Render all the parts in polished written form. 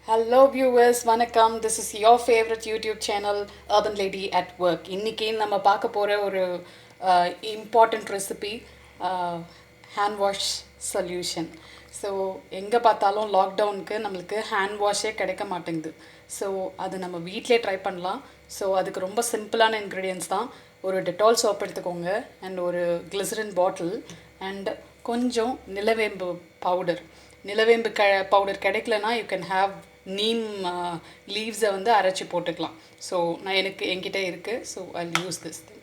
Hello viewers, வணக்கம். This is your favorite YouTube channel Urbanlady at work. இன்னைக்கு நம்ம பார்க்க போற ஒரு important recipe hand wash solution. So எங்கே பார்த்தாலும் லாக்டவுனுக்கு நம்மளுக்கு ஹேண்ட் வாஷே கிடைக்க மாட்டேங்குது. ஸோ அது நம்ம வீட்டிலே ட்ரை பண்ணலாம். ஸோ அதுக்கு ரொம்ப சிம்பிளான இன்க்ரீடியன்ஸ் தான். ஒரு டெட்டால் சோப் எடுத்துக்கோங்க அண்ட் ஒரு கிளிசரின் பாட்டில் அண்ட் கொஞ்சம் நிலவேம்பு பவுடர். நிலவேம்பு பவுடர் கிடைக்கலனா யூ கேன் ஹாவ் நீம் லீவ்ஸை வந்து அரைச்சி போட்டுக்கலாம். ஸோ எனக்கு என்கிட்ட இருக்குது. So I use this thing.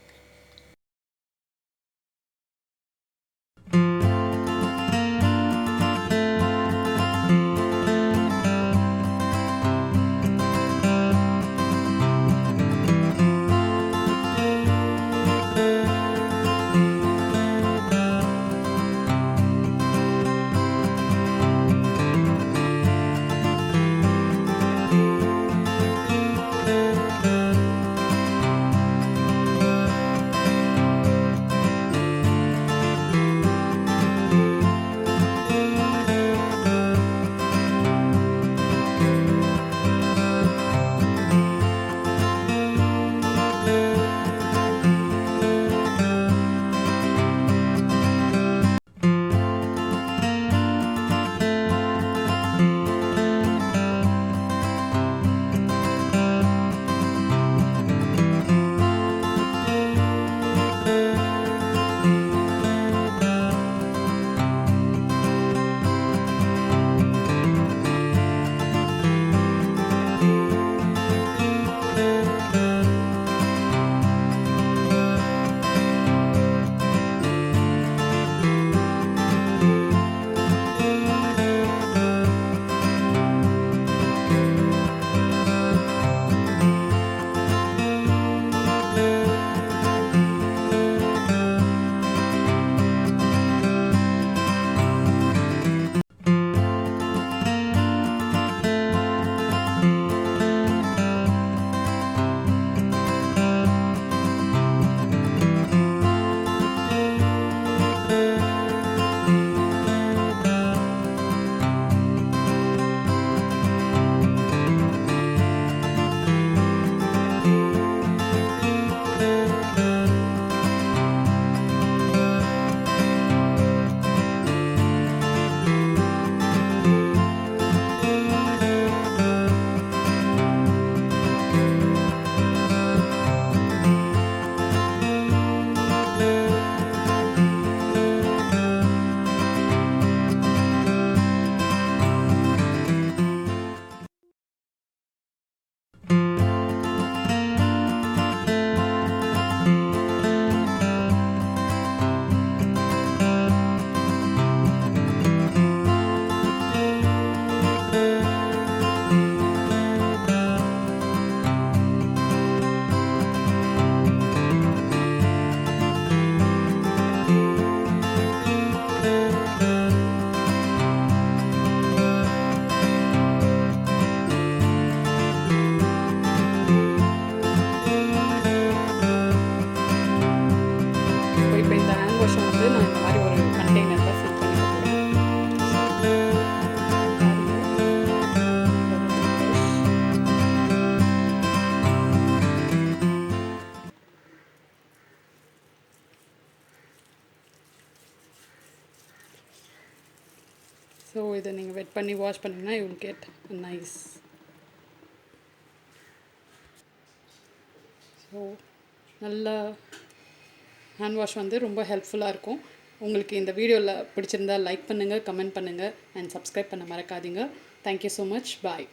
So இதை நீங்கள் வெட் பண்ணி வாஷ் பண்ணிங்கன்னா you will get nice. So நல்ல ஹேண்ட் வாஷ் வந்து ரொம்ப ஹெல்ப்ஃபுல்லாக இருக்கும். உங்களுக்கு இந்த வீடியோவில் பிடிச்சிருந்தால் லைக் பண்ணுங்கள், கமெண்ட் பண்ணுங்கள் அண்ட் சப்ஸ்கிரைப் பண்ண மறக்காதீங்க. Thank you so much. பாய்.